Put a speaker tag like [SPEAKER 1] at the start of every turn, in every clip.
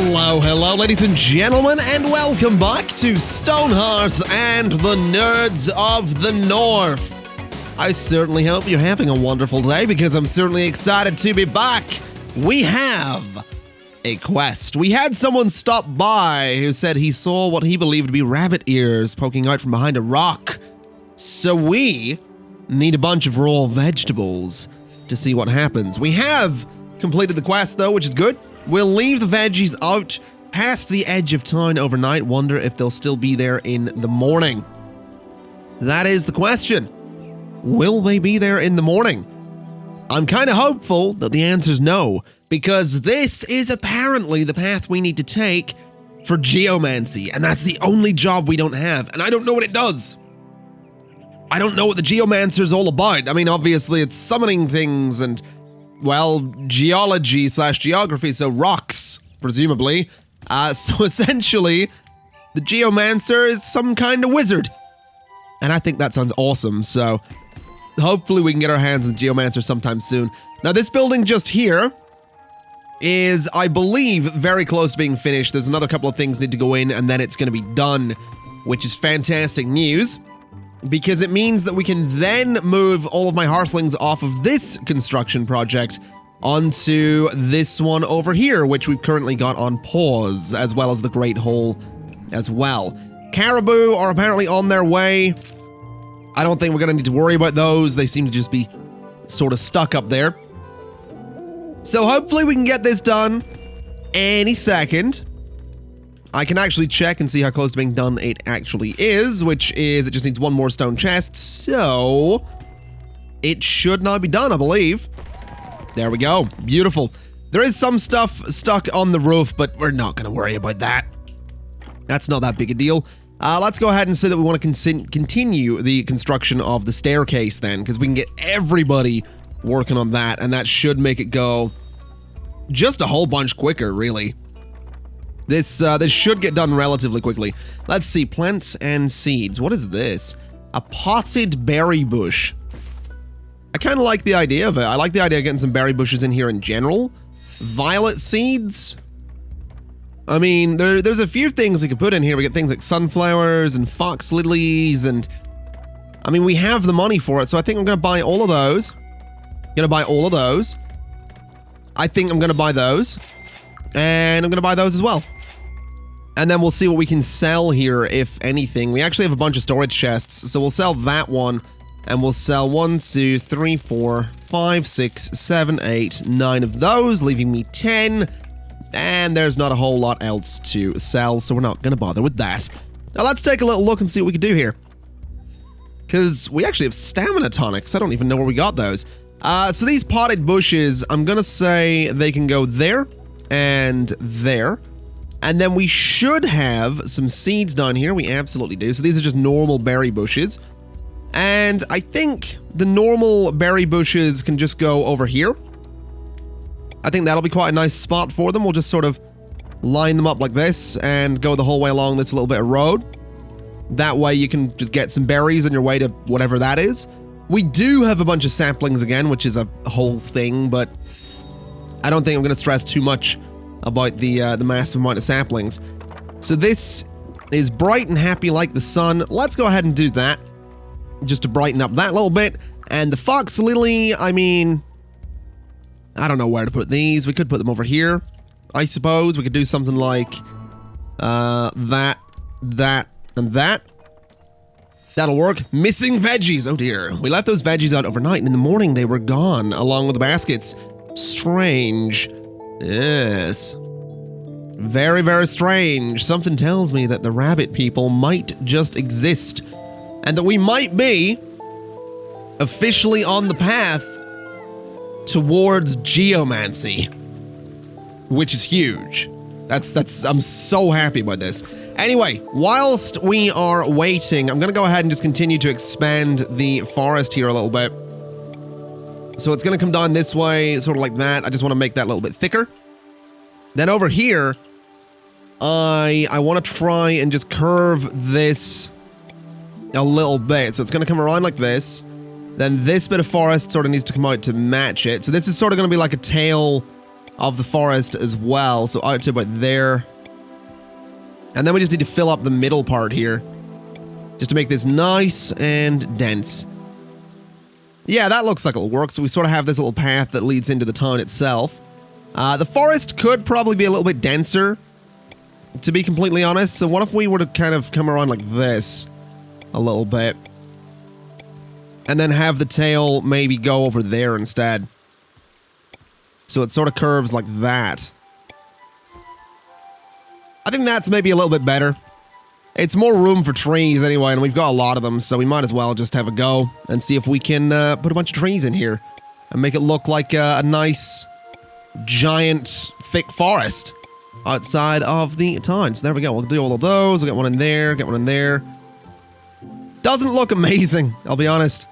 [SPEAKER 1] Hello, ladies and gentlemen, and welcome back to Stonehearth and the Nerds of the North. I certainly hope you're having a wonderful day because I'm certainly excited to be back. We have a quest. We had someone stop by who said he saw what he believed to be rabbit ears poking out from behind a rock. So we need a bunch of raw vegetables to see what happens. We have completed the quest though, which is good. We'll leave the veggies out past the edge of town overnight, wonder if they'll still be there in the morning. That is the question. Will they be there in the morning? I'm kind of hopeful that the answer's no, because this is apparently the path we need to take for geomancy, and that's the only job we don't have, and I don't know what it does. I don't know what the geomancer's all about. I mean, obviously it's summoning things and, well, geology/geography, so rocks, presumably. So essentially, the geomancer is some kind of wizard. And I think that sounds awesome, so hopefully we can get our hands on the geomancer sometime soon. Now, this building just here is, I believe, very close to being finished. There's another couple of things need to go in, and then it's going to be done, which is fantastic news, because it means that we can then move all of my hearthlings off of this construction project onto this one over here, which we've currently got on pause, as well as the Great Hole as well. Caribou are apparently on their way. I don't think we're going to need to worry about those. They seem to just be sort of stuck up there. So hopefully we can get this done any second. I can actually check and see how close to being done it actually is, which is it just needs one more stone chest, so it should now be done, I believe. There we go. Beautiful. There is some stuff stuck on the roof, but we're not going to worry about that. That's not that big a deal. Let's go ahead and say that we want to continue the construction of the staircase then, because we can get everybody working on that, and that should make it go just a whole bunch quicker, really. This should get done relatively quickly. Let's see, plants and seeds. What is this? A potted berry bush. I kind of like the idea of it. I like the idea of getting some berry bushes in here in general. Violet seeds. I mean, there's a few things we could put in here. We get things like sunflowers and fox lilies, and I mean, we have the money for it, so I think I'm gonna buy all of those. I think I'm gonna buy those, and I'm gonna buy those as well. And then we'll see what we can sell here, if anything. We actually have a bunch of storage chests, so we'll sell that one, and we'll sell 1, 2, 3, 4, 5, 6, 7, 8, 9 of those, leaving me 10. And there's not a whole lot else to sell, so we're not going to bother with that. Now let's take a little look and see what we can do here. Because we actually have stamina tonics. I don't even know where we got those. So these potted bushes, I'm going to say they can go there and there. And then we should have some seeds down here. We absolutely do. So these are just normal berry bushes. And I think the normal berry bushes can just go over here. I think that'll be quite a nice spot for them. We'll just sort of line them up like this and go the whole way along this little bit of road. That way you can just get some berries on your way to whatever that is. We do have a bunch of saplings again, which is a whole thing, but I don't think I'm going to stress too much about the massive amount of saplings. So this is bright and happy like the sun. Let's go ahead and do that, just to brighten up that little bit. And the fox lily, I mean, I don't know where to put these. We could put them over here, I suppose. We could do something like that, and that. That'll work. Missing veggies. Oh dear. We left those veggies out overnight, and in the morning they were gone, along with the baskets. Strange. Yes. Very, very strange. Something tells me that the rabbit people might just exist, and that we might be officially on the path towards geomancy, which is huge. I'm so happy about this. Anyway, whilst we are waiting, I'm gonna go ahead and just continue to expand the forest here a little bit. So it's gonna come down this way, sort of like that. I just want to make that a little bit thicker. Then over here, I want to try and just curve this a little bit. So it's gonna come around like this. Then this bit of forest sort of needs to come out to match it. So this is sort of going to be like a tail of the forest as well. So out to about there. And then we just need to fill up the middle part here, just to make this nice and dense. Yeah, that looks like it'll work. So we sort of have this little path that leads into the town itself. The forest could probably be a little bit denser, to be completely honest. So what if we were to kind of come around like this a little bit, and then have the tail maybe go over there instead. So it sort of curves like that. I think that's maybe a little bit better. It's more room for trees anyway, and we've got a lot of them, so we might as well just have a go and see if we can put a bunch of trees in here and make it look like a nice, giant, thick forest outside of the town. So there we go. We'll do all of those. We'll get one in there, get one in there. Doesn't look amazing, I'll be honest.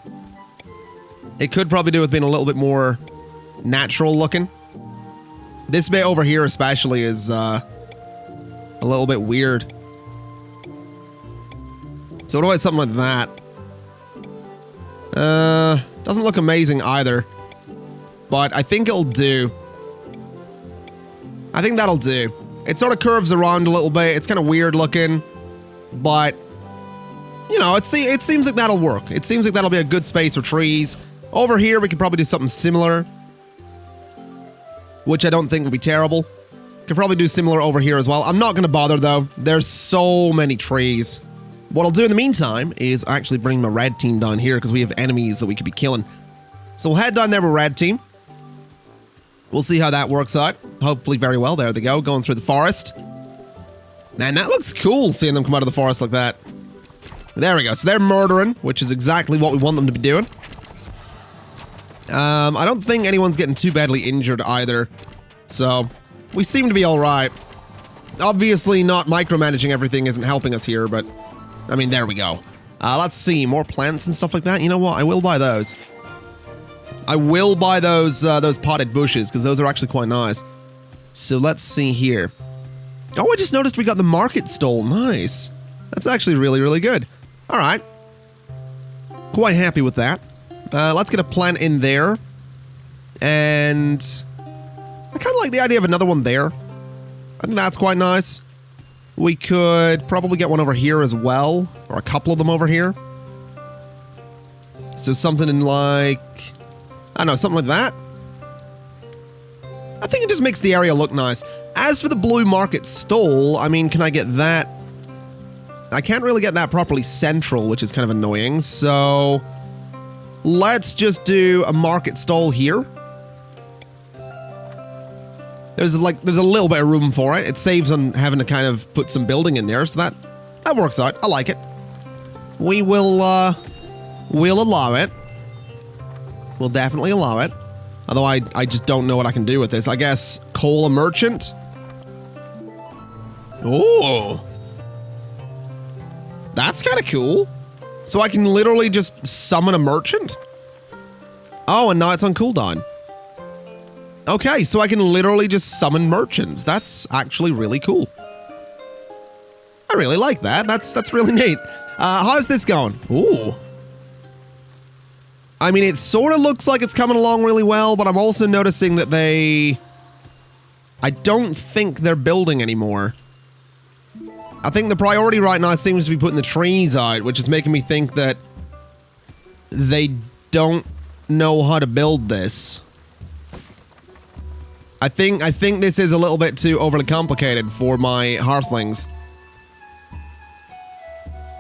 [SPEAKER 1] It could probably do with being a little bit more natural looking. This bit over here especially is a little bit weird. So what about something like that? Doesn't look amazing either. But I think it'll do. I think that'll do. It sort of curves around a little bit. It's kind of weird looking. But, you know, it seems like that'll work. It seems like that'll be a good space for trees. Over here, we could probably do something similar, which I don't think would be terrible. Could probably do similar over here as well. I'm not going to bother, though. There's so many trees. What I'll do in the meantime is actually bring my red team down here because we have enemies that we could be killing. So we'll head down there with red team. We'll see how that works out. Hopefully very well. There they go, going through the forest. Man, that looks cool, seeing them come out of the forest like that. There we go. So they're murdering, which is exactly what we want them to be doing. I don't think anyone's getting too badly injured either. So, we seem to be alright. Obviously, not micromanaging everything isn't helping us here, but... I mean, there we go. Let's see. More plants and stuff like that. You know what? I will buy those. I will buy those potted bushes, because those are actually quite nice. So, let's see here. Oh, I just noticed we got the market stall. Nice. That's actually really, really good. Alright. Quite happy with that. Let's get a plant in there. And I kind of like the idea of another one there. I think that's quite nice. We could probably get one over here as well, or a couple of them over here. So something in like, I don't know, something like that. I think it just makes the area look nice. As for the blue market stall, I mean, can I get that? I can't really get that properly central, which is kind of annoying, so let's just do a market stall here. There's a little bit of room for it. It saves on having to kind of put some building in there, so that works out. I like it. We will we'll allow it. We'll definitely allow it. Although I just don't know what I can do with this. I guess coal a merchant. Oh. That's kind of cool. So I can literally just summon a merchant? Oh, and now it's on cooldown. Okay, so I can literally just summon merchants. That's actually really cool. I really like that. That's really neat. How's this going? Ooh. I mean, it sort of looks like it's coming along really well, but I'm also noticing that I don't think they're building anymore. I think the priority right now seems to be putting the trees out, which is making me think that they don't know how to build this. I think this is a little bit too overly complicated for my hearthlings.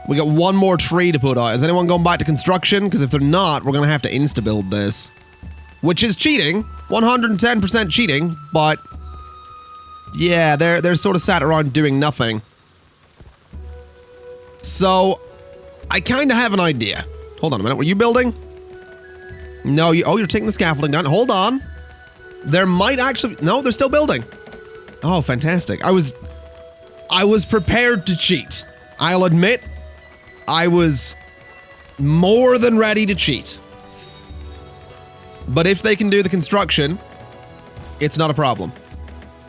[SPEAKER 1] We got one more tree to put out. Is anyone going back to construction? Because if they're not, we're going to have to insta-build this. Which is cheating. 110% cheating, but... yeah, they're sort of sat around doing nothing. So, I kind of have an idea. Hold on a minute, were you building? No, you're taking the scaffolding down. Hold on. There might actually... no, they're still building. Oh, fantastic. I was prepared to cheat. I'll admit, I was more than ready to cheat. But if they can do the construction, it's not a problem.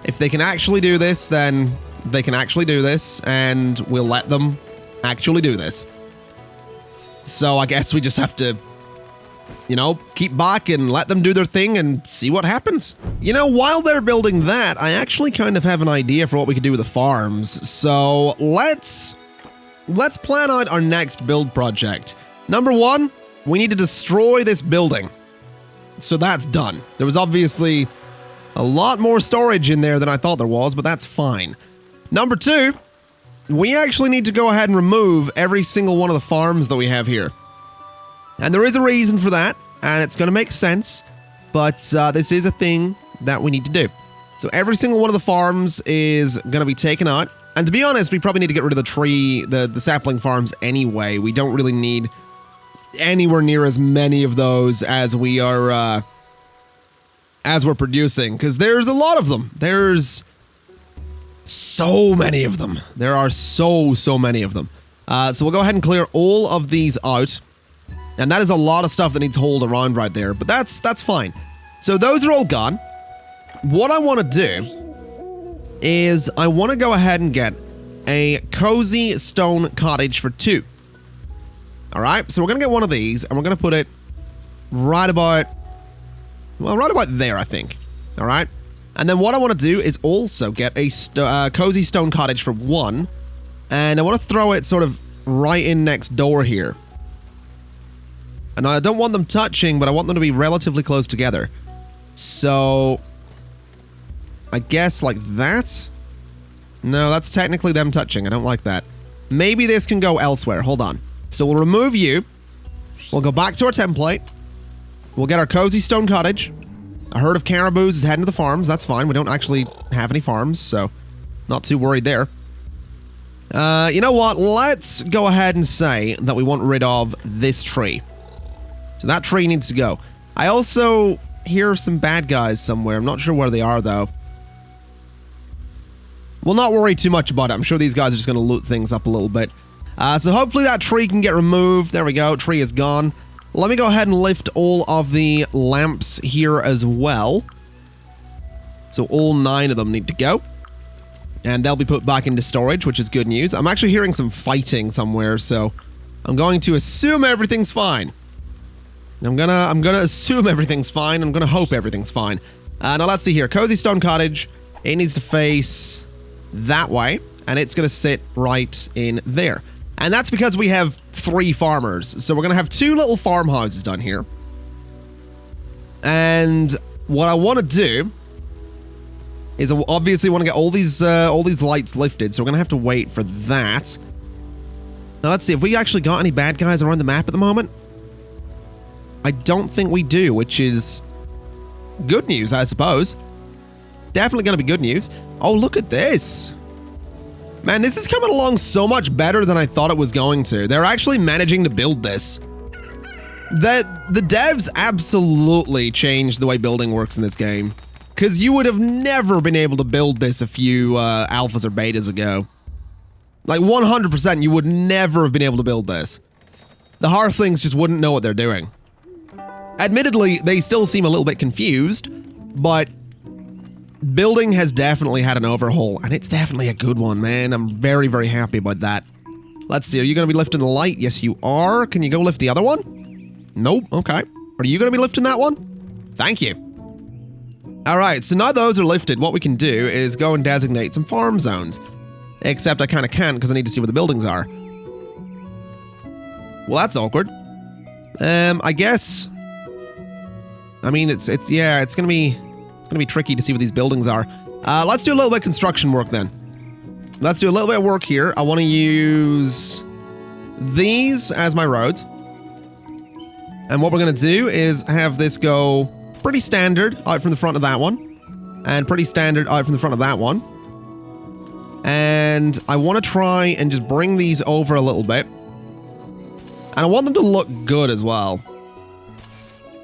[SPEAKER 1] If they can actually do this, then they can actually do this, and we'll let them actually do this. So I guess we just have to you know, keep back and let them do their thing and see what happens. You know, while they're building that, I actually kind of have an idea for what we could do with the farms. So let's plan out our next build project. Number one, we need to destroy this building. So that's done. There was obviously a lot more storage in there than I thought there was, but that's fine. Number two, we actually need to go ahead and remove every single one of the farms that we have here. And there is a reason for that, and it's going to make sense, but this is a thing that we need to do. So every single one of the farms is going to be taken out. And to be honest, we probably need to get rid of the tree, the sapling farms anyway. We don't really need anywhere near as many of those as we are, as we're producing, because there's a lot of them. There's so many of them. There are so many of them. So we'll go ahead and clear all of these out. And that is a lot of stuff that needs hauled around right there, but that's fine. So those are all gone. What I want to do is I want to go ahead and get a cozy stone cottage for 2. All right, so we're going to get one of these, and we're going to put it right about there, I think. All right, and then what I want to do is also get a cozy stone cottage for 1, and I want to throw it sort of right in next door here. And I don't want them touching, but I want them to be relatively close together. So I guess like that? No, that's technically them touching. I don't like that. Maybe this can go elsewhere. Hold on. So we'll remove you. We'll go back to our template. We'll get our cozy stone cottage. A herd of caribous is heading to the farms. That's fine. We don't actually have any farms, so not too worried there. You know what? Let's go ahead and say that we want rid of this tree. So that tree needs to go. I also hear some bad guys somewhere. I'm not sure where they are, though. We'll not worry too much about it. I'm sure these guys are just going to loot things up a little bit. So hopefully that tree can get removed. There we go. Tree is gone. Let me go ahead and lift all of the lamps here as well. So all 9 of them need to go. And they'll be put back into storage, which is good news. I'm actually hearing some fighting somewhere, so I'm going to assume everything's fine. I'm gonna assume everything's fine. I'm gonna hope everything's fine. Now let's see here. Cozy stone cottage. It needs to face that way, and it's gonna sit right in there. And that's because we have 3 farmers. So we're gonna have 2 little farmhouses done here. And what I want to do is I obviously want to get all these lights lifted. So we're gonna have to wait for that. Now let's see if we actually got any bad guys around the map at the moment. I don't think we do, which is good news, I suppose. Definitely going to be good news. Oh, look at this. Man, this is coming along so much better than I thought it was going to. They're actually managing to build this. The devs absolutely changed the way building works in this game. Because you would have never been able to build this a few alphas or betas ago. Like 100% you would never have been able to build this. The Hearthlings just wouldn't know what they're doing. Admittedly, they still seem a little bit confused, but building has definitely had an overhaul, and it's definitely a good one, man. I'm very, very happy about that. Let's see, are you going to be lifting the light? Yes, you are. Can you go lift the other one? Nope, okay. Are you going to be lifting that one? Thank you. Alright, so now those are lifted, what we can do is go and designate some farm zones. Except I kind of can't because I need to see where the buildings are. Well, that's awkward. I guess... I mean, it's gonna be tricky to see what these buildings are. Let's do a little bit of construction work then. Let's do a little bit of work here. I want to use these as my roads. And what we're gonna do is have this go pretty standard out from the front of that one. And pretty standard out from the front of that one. And I want to try and just bring these over a little bit. And I want them to look good as well.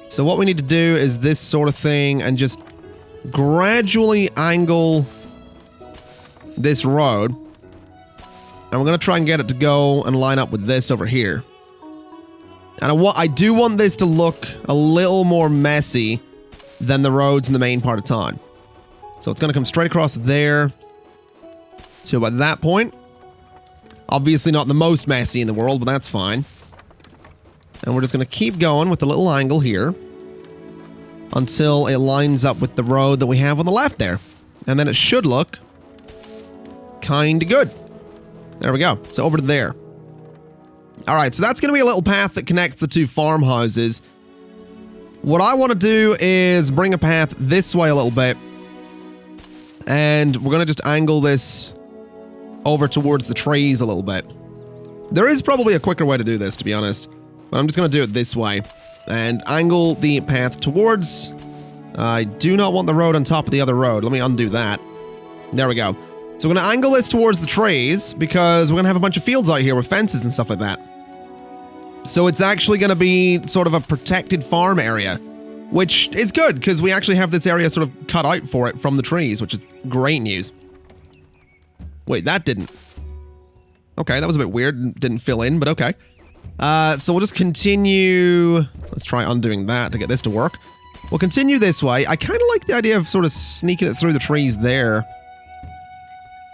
[SPEAKER 1] So what we need to do is this sort of thing and just gradually angle this road. And we're going to try and get it to go and line up with this over here. And I do want this to look a little more messy than the roads in the main part of town. So it's going to come straight across there to about that point. Obviously not the most messy in the world, but that's fine. And we're just going to keep going with the little angle here until it lines up with the road that we have on the left there. And then it should look kind of good. There we go. So over to there. All right, so that's going to be a little path that connects the two farmhouses. What I want to do is bring a path this way a little bit. And we're going to just angle this over towards the trees a little bit. There is probably a quicker way to do this, to be honest. But I'm just going to do it this way. And angle the path towards... I do not want the road on top of the other road. Let me undo that. There we go. So we're going to angle this towards the trees because we're going to have a bunch of fields out here with fences and stuff like that. So it's actually going to be sort of a protected farm area, which is good because we actually have this area sort of cut out for it from the trees, which is great news. Wait, that didn't. Okay, that was a bit weird. Didn't fill in, but okay. So we'll just continue. Let's try undoing that to get this to work. We'll continue this way. I kind of like the idea of sort of sneaking it through the trees there.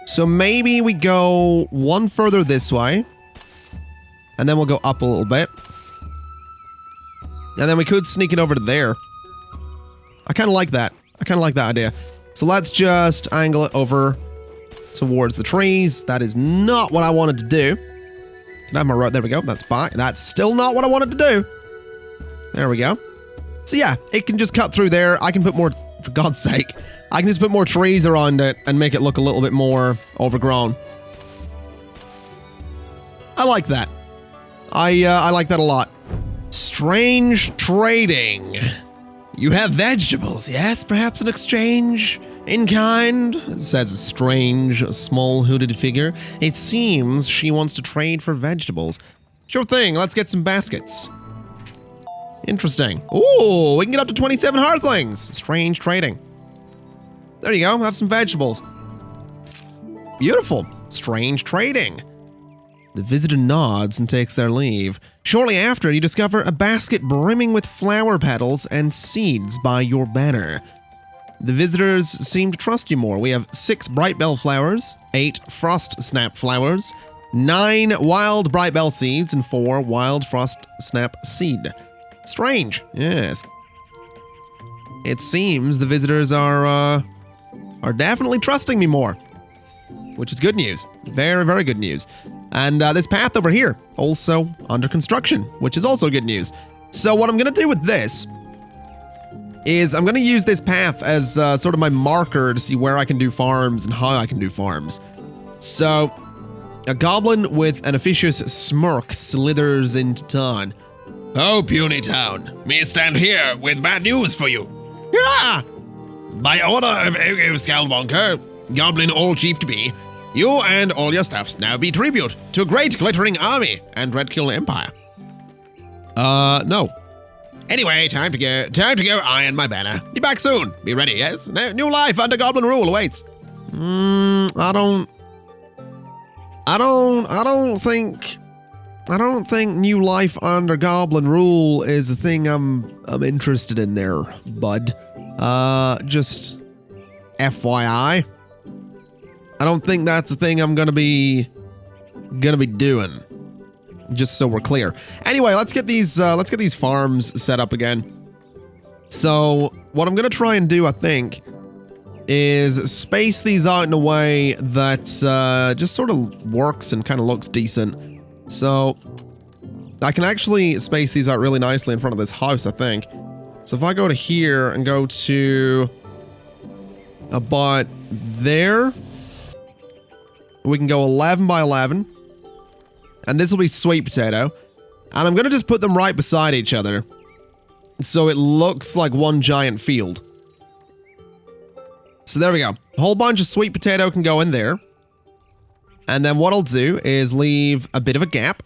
[SPEAKER 1] So maybe we go one further this way. And then we'll go up a little bit. And then we could sneak it over to there. I kind of like that. I kind of like that idea. So let's just angle it over towards the trees. That is not what I wanted to do. Can I have my road? There we go. That's fine. That's still not what I wanted to do. There we go. So yeah, it can just cut through there. I can put more, for God's sake, I can just put more trees around it and make it look a little bit more overgrown. I like that. I like that a lot. Strange trading. You have vegetables, yes? Perhaps an exchange in kind? Says a strange, small hooded figure. It seems she wants to trade for vegetables. Sure thing, let's get some baskets. Interesting. Ooh, we can get up to 27 hearthlings. Strange trading. There you go, have some vegetables. Beautiful. Strange trading. The visitor nods and takes their leave. Shortly after, you discover a basket brimming with flower petals and seeds by your banner. The visitors seem to trust you more. We have 6 bright bell flowers, 8 frost snap flowers, 9 wild bright bell seeds, and 4 wild frost snap seed. Strange, yes. It seems the visitors are definitely trusting me more, which is good news. Very, very good news. And this path over here, also under construction, which is also good news. So what I'm going to do with this is I'm going to use this path as sort of my marker to see where I can do farms and how I can do farms. So a goblin with an officious smirk slithers into town.
[SPEAKER 2] Oh, puny town, me stand here with bad news for you.
[SPEAKER 1] Ah!
[SPEAKER 2] By order of Scalbonker, Goblin All Chief to be, you and all your stuffs now be tribute to great glittering army and Redkill Empire.
[SPEAKER 1] No.
[SPEAKER 2] Anyway, time to go iron my banner. Be back soon. Be ready, yes? New life under Goblin rule awaits.
[SPEAKER 1] I don't think new life under Goblin rule is a thing I'm interested in there, bud. Just FYI. I don't think that's a thing I'm gonna be doing. Just so we're clear. Anyway, let's get these farms set up again. So what I'm gonna try and do, I think, is space these out in a way that just sort of works and kind of looks decent. So I can actually space these out really nicely in front of this house, I think. So if I go to here and go to about there, we can go 11 by 11. And this will be sweet potato. And I'm going to just put them right beside each other, so it looks like one giant field. So there we go. A whole bunch of sweet potato can go in there. And then what I'll do is leave a bit of a gap.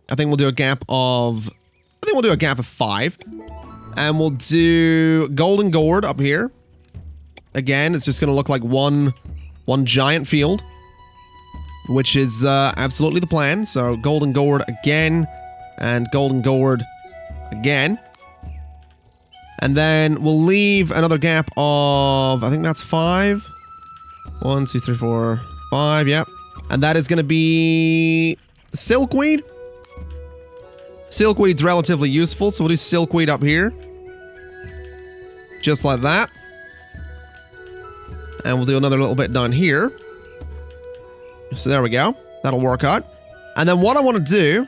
[SPEAKER 1] I think we'll do a gap of 5. And we'll do golden gourd up here. Again, it's just going to look like one giant field, which is absolutely the plan. So golden gourd again, and golden gourd again. And then we'll leave another gap of, I think that's 5. 1, 2, 3, 4, 5, yep. And that is going to be silkweed. Silkweed's relatively useful, so we'll do silkweed up here. Just like that. And we'll do another little bit down here. So there we go. That'll work out. And then what I want to do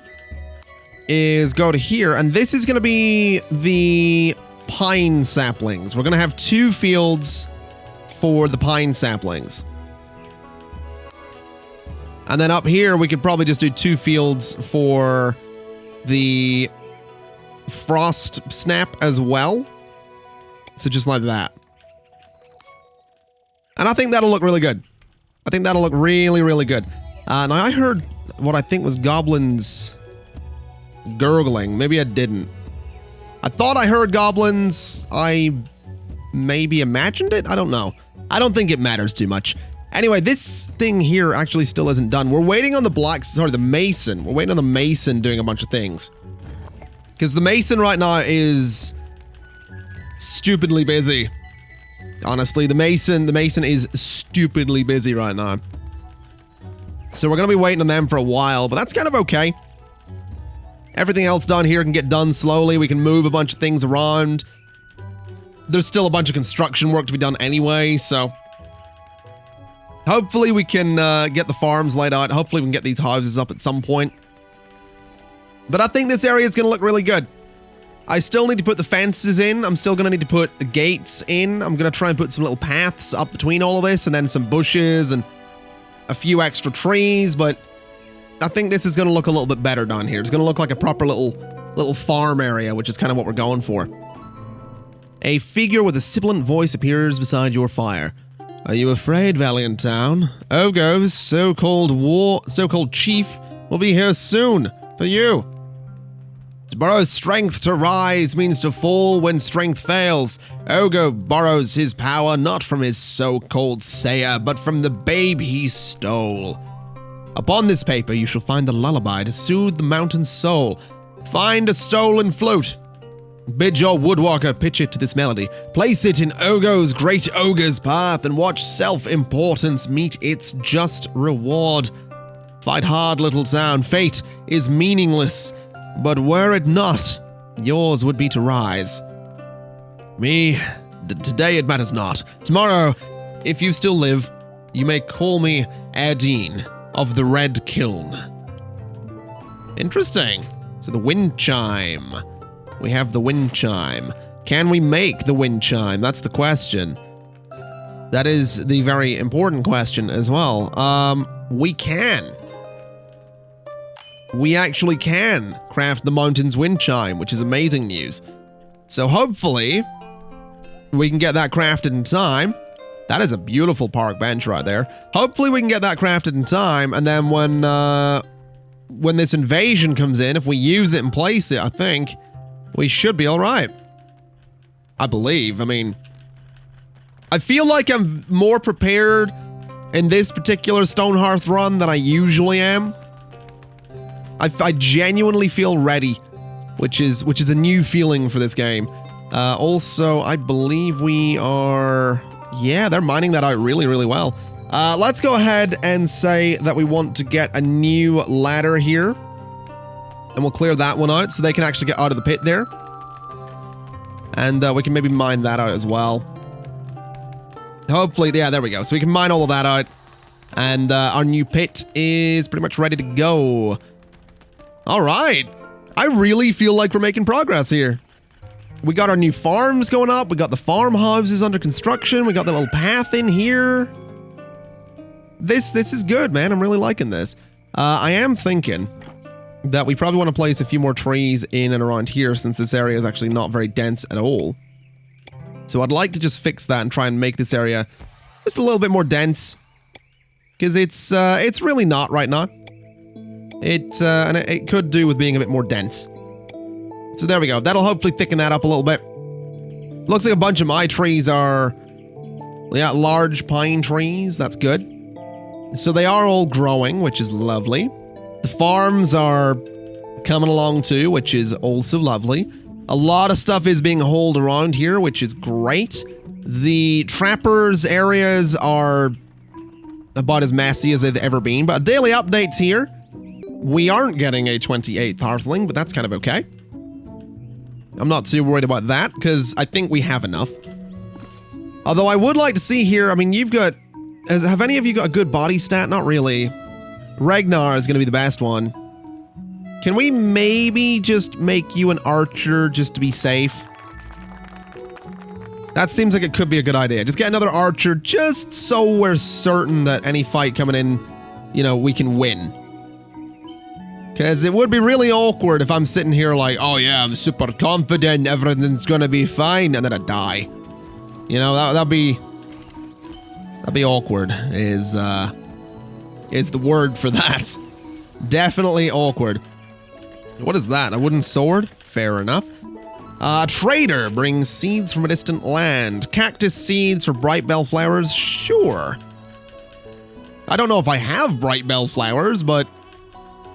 [SPEAKER 1] is go to here, and this is going to be the pine saplings. We're going to have 2 fields for the pine saplings. And then up here, we could probably just do 2 fields for the frost snap as well. So just like that. And I think that'll look really good. I think that'll look really, really good. Now I heard what I think was goblins gurgling. Maybe I didn't. I thought I heard goblins. I maybe imagined it? I don't know. I don't think it matters too much. Anyway, this thing here actually still isn't done. We're waiting on the mason. We're waiting on the mason doing a bunch of things. Because the mason right now is stupidly busy. Honestly, the mason is stupidly busy right now. So we're going to be waiting on them for a while, but that's kind of okay. Everything else down here can get done slowly. We can move a bunch of things around. There's still a bunch of construction work to be done anyway, so hopefully we can get the farms laid out. Hopefully we can get these houses up at some point. But I think this area is going to look really good. I still need to put the fences in. I'm still going to need to put the gates in. I'm going to try and put some little paths up between all of this, and then some bushes and a few extra trees, but I think this is going to look a little bit better down here. It's going to look like a proper little farm area, which is kind of what we're going for. A figure with a sibilant voice appears beside your fire. Are you afraid, Valiant Town? Ogo's so-called chief will be here soon for you. To borrow strength to rise means to fall when strength fails. Ogo borrows his power not from his so-called sayer, but from the babe he stole. Upon this paper you shall find the lullaby to soothe the mountain soul. Find a stolen flute. Bid your woodwalker pitch it to this melody. Place it in Ogo's great ogre's path and watch self-importance meet its just reward. Fight hard, little town. Fate is meaningless. But were it not, yours would be to rise. Me, today it matters not. Tomorrow, if you still live, you may call me Erdine of the Red Kiln. Interesting. So the wind chime. We have the wind chime. Can we make the wind chime? That's the question. That is the very important question as well. We can. We actually can craft the mountain's wind chime, which is amazing news. So hopefully we can get that crafted in time. That is a beautiful park bench right there. Hopefully we can get that crafted in time, and then when this invasion comes in, if we use it and place it, I think we should be all right. I believe. I mean, I feel like I'm more prepared in this particular Stonehearth run than I usually am. I genuinely feel ready, which is a new feeling for this game. Also, I believe we are... Yeah, they're mining that out really, really well. Let's go ahead and say that we want to get a new ladder here. And we'll clear that one out so they can actually get out of the pit there. And we can maybe mine that out as well. Hopefully, yeah, there we go. So we can mine all of that out. And our new pit is pretty much ready to go. All right. I really feel like we're making progress here. We got our new farms going up. We got the farmhouses under construction. We got the little path in here. This is good, man. I'm really liking this. I am thinking that we probably want to place a few more trees in and around here since this area is actually not very dense at all. So I'd like to just fix that and try and make this area just a little bit more dense. Because it's really not right now. And it could do with being a bit more dense. So there we go. That'll hopefully thicken that up a little bit. Looks like a bunch of my trees are, yeah, large pine trees. That's good. So they are all growing, which is lovely. The farms are coming along too, which is also lovely. A lot of stuff is being hauled around here, which is great. The trappers areas are about as messy as they've ever been, but daily updates here. We aren't getting a 28th Hearthling, but that's kind of okay. I'm not too worried about that, because I think we have enough. Although I would like to see here, I mean, you've got... Have any of you got a good body stat? Not really. Ragnar is going to be the best one. Can we maybe just make you an archer just to be safe? That seems like it could be a good idea. Just get another archer just so we're certain that any fight coming in, you know, we can win. Because it would be really awkward if I'm sitting here like, oh yeah, I'm super confident, everything's gonna be fine, and then I die. You know, that'd be awkward, is the word for that. Definitely awkward. What is that? A wooden sword? Fair enough. A trader brings seeds from a distant land. Cactus seeds for bright bellflowers? Sure. I don't know if I have bright bellflowers, but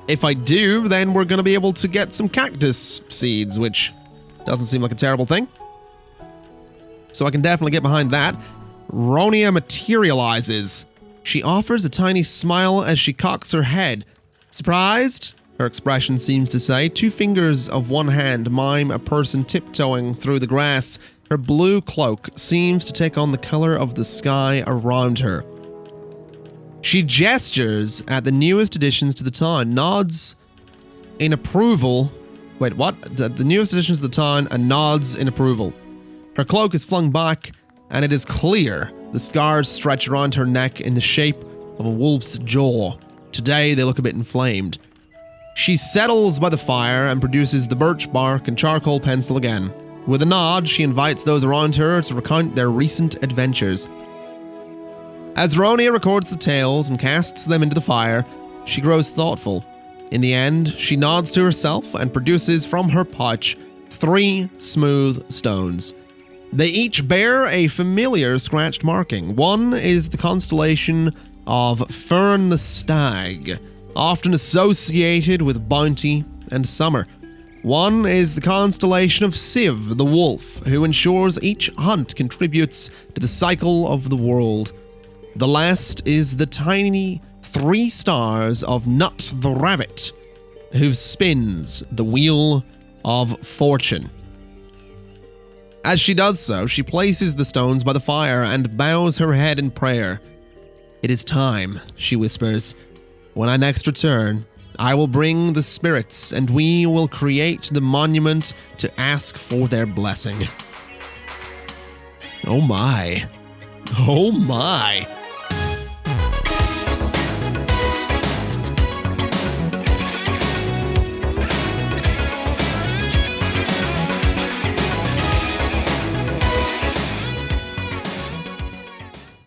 [SPEAKER 1] if I do, then we're gonna be able to get some cactus seeds, which doesn't seem like a terrible thing. So I can definitely get behind that. Ronia materializes. She offers a tiny smile as she cocks her head. Surprised? Her expression seems to say. Two fingers of one hand mime a person tiptoeing through the grass. Her blue cloak seems to take on the color of the sky around her. She gestures at the newest additions to the town, nods in approval. Wait, what? The newest additions to the town and nods in approval. Her cloak is flung back, and it is clear. The scars stretch around her neck in the shape of a wolf's jaw. Today, they look a bit inflamed. She settles by the fire and produces the birch bark and charcoal pencil again. With a nod, she invites those around her to recount their recent adventures. As Ronia records the tales and casts them into the fire, she grows thoughtful. In the end, she nods to herself and produces from her pouch 3 smooth stones. They each bear a familiar scratched marking. One is the constellation of Fern the Stag, often associated with bounty and summer. One is the constellation of Siv the Wolf, who ensures each hunt contributes to the cycle of the world. The last is the tiny 3 stars of Nut the Rabbit, who spins the wheel of fortune. As she does so, she places the stones by the fire and bows her head in prayer. It is time, she whispers. When I next return, I will bring the spirits and we will create the monument to ask for their blessing. Oh my. Oh my.